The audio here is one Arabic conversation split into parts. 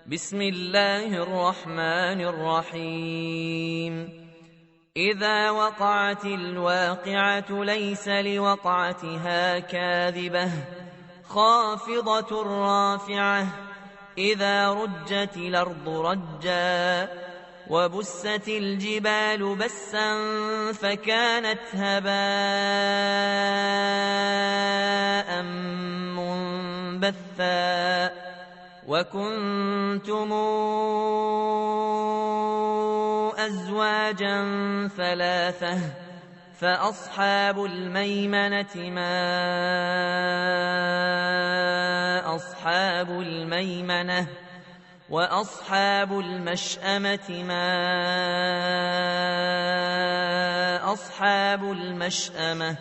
بسم الله الرحمن الرحيم. إذا وقعت الواقعة ليس لوقعتها كاذبة خافضة رافعة. إذا رجت الأرض رجا وبست الجبال بسا فكانت هباء منبثا وكنتم أزواجا ثلاثة فأصحاب الميمنة ما أصحاب الميمنة وأصحاب المشأمة ما أصحاب المشأمة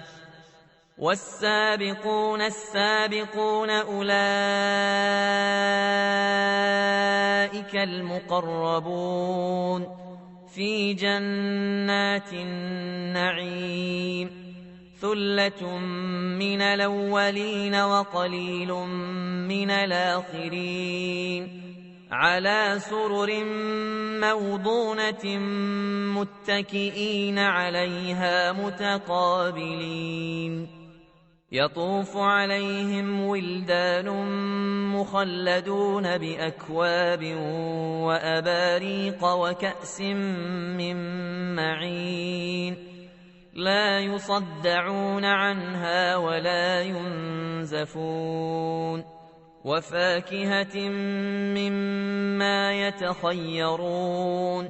والسابقون السابقون أولئك المقربون في جنات النعيم. ثلة من الأولين وقليل من الآخرين على سرر موضونة متكئين عليها متقابلين. يطوف عليهم ولدان مخلدون بأكواب وأباريق وكأس من معين لا يصدعون عنها ولا ينزفون وفاكهة مما يتخيرون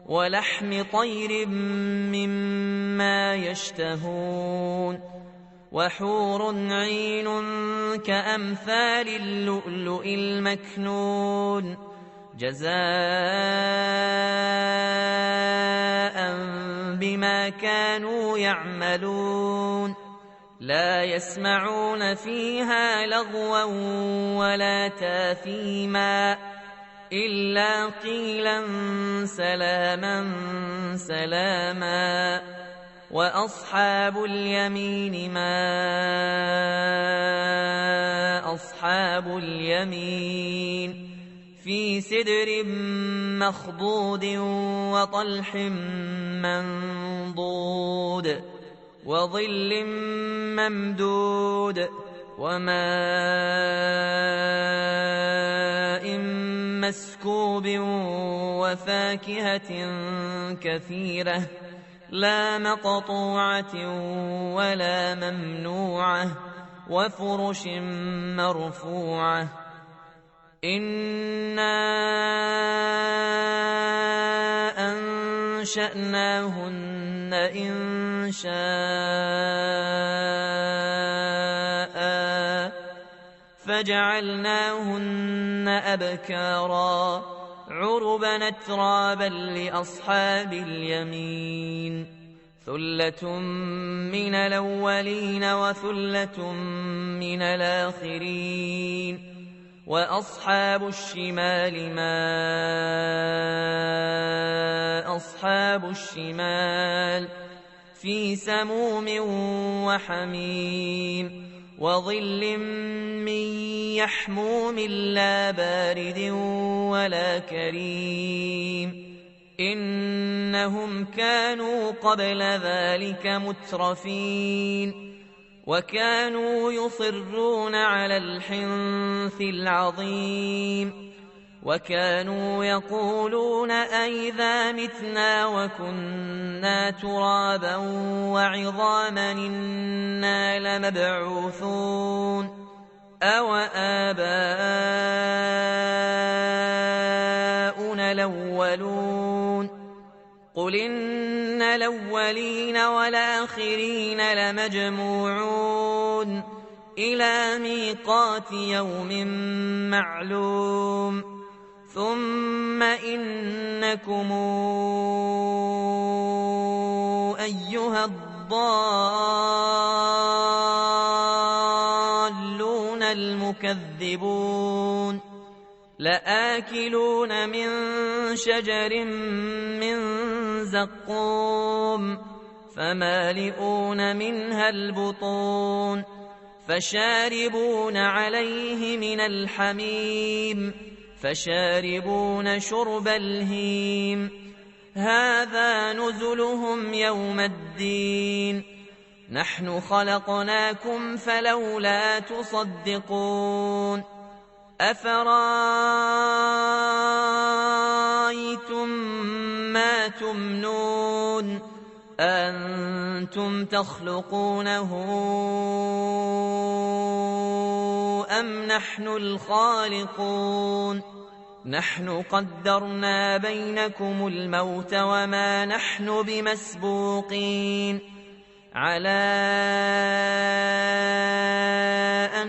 ولحم طير مما يشتهون وحور عين كأمثال اللؤلؤ المكنون جزاء بما كانوا يعملون. لا يسمعون فيها لغوا ولا تاثيما إلا قيلا سلاما سلاما. وأصحاب اليمين ما أصحاب اليمين في سدر مخضود وطلح منضود وظل ممدود وماء مسكوب وفاكهة كثيرة لا مقطوعة ولا ممنوعة وفرش مرفوعة. إنا أنشأناهن إنشاء فجعلناهن أبكارا عربا أترابا لأصحاب اليمين. ثلة من الأولين وثلة من الآخرين وأصحاب الشمال ما أصحاب الشمال في سموم وحميم وظل من يحموم لا بارد ولا كريم. إنهم كانوا قبل ذلك مترفين وكانوا يصرون على الحنث العظيم وكانوا يقولون أئذا متنا وكنا ترابا وعظاما إنا لمبعوثون أو آباؤنا الأولون. قل إن الأولين والآخرين لمجموعون إلى ميقات يوم معلوم ثم إنكم أيها الضالون المكذبون لآكلون من شجر من زقوم فمالئون منها البطون فشاربون عليه من الحميم فشاربون شرب الهيم هذا نزلهم يوم الدين نحن خلقناكم فلولا تصدقون أفرأيتم ما تمنون أنتم تخلقونه أم نحن الخالقون نحن قدرنا بينكم الموت وما نحن بمسبوقين على أن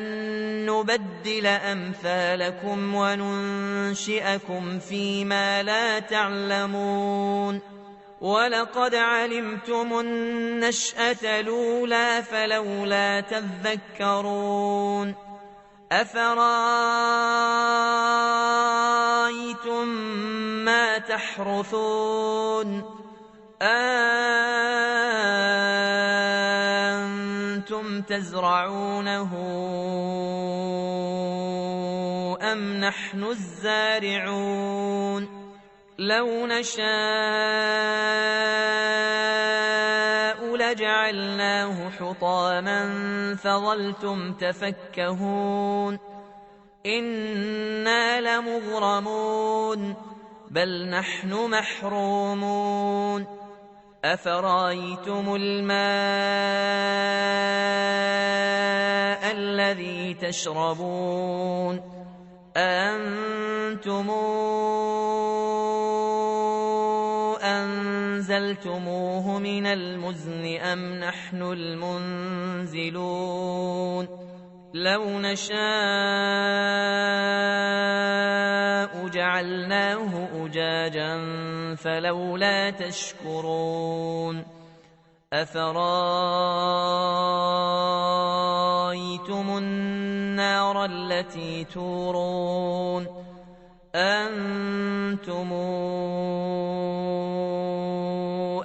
نبدل أمثالكم وننشئكم فيما لا تعلمون ولقد علمتم النشأة الأولى فلولا تذكرون أفرأيتم ما تحرثون أنتم تزرعونه أم نحن الزارعون لو نشاء لجعلناه حطاما فظلتم تفكهون إنا لمغرمون بل نحن محرومون أفرأيتم الماء الذي تشربون أأنتم أنزلتموه من المزن أم نحن المنزلون لو نشاء جعلناه أجاجا فلولا تشكرون أفرأيتم النار التي تورون أنتم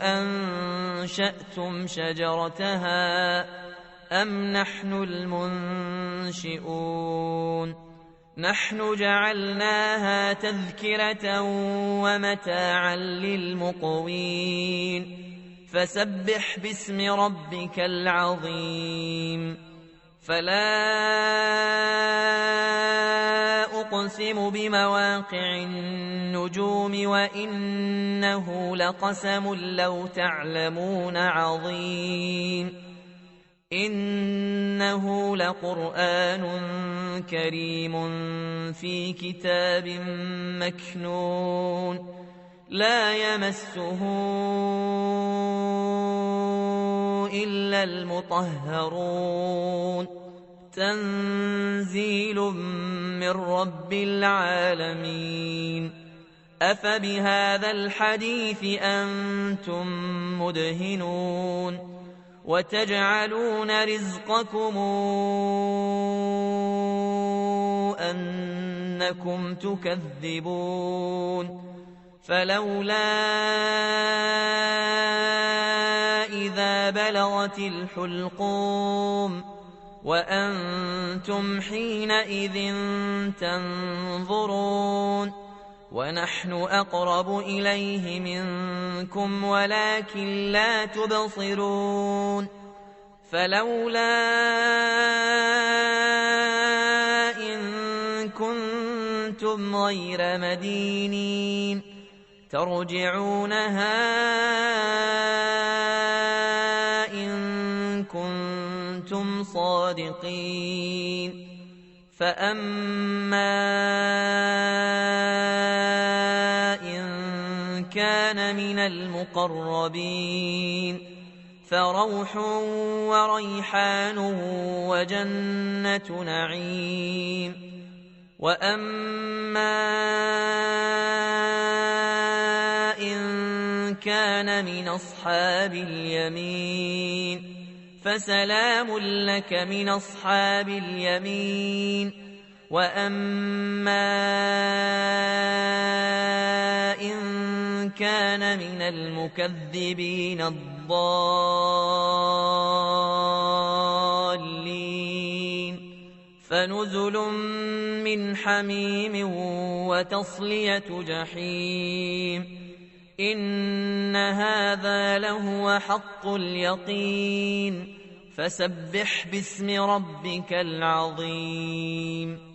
أنشأتم شجرتها أم نحن المنشئون نحن جعلناها تذكرة ومتاعا للمقوين فسبح باسم ربك العظيم فلا أقسم بمواقع النجوم وإنه لقسم لو تعلمون عظيم إنه لقرآن كريم في كتاب مكنون لا يمسه إلا المطهرون تنزيل من رب العالمين أفبهذا الحديث أنتم مدهنون وتجعلون رزقكم أنكم تكذبون فلولا إذا بلغت الحلقوم وأنتم حينئذ تنظرون ونحن أقرب إليه منكم ولكن لا تبصرون فلولا إن كنتم غير مدينين ترجعونها إن كنتم صادقين فأما إن كان من المقربين فروح وريحان وجنة نعيم وأما إن كان من أصحاب اليمين فسلام لك من أصحاب اليمين وأما إن كان من المكذبين الضالين فنزل من حميم وتصلية جحيم إن هذا لهو حق اليقين فسبح باسم ربك العظيم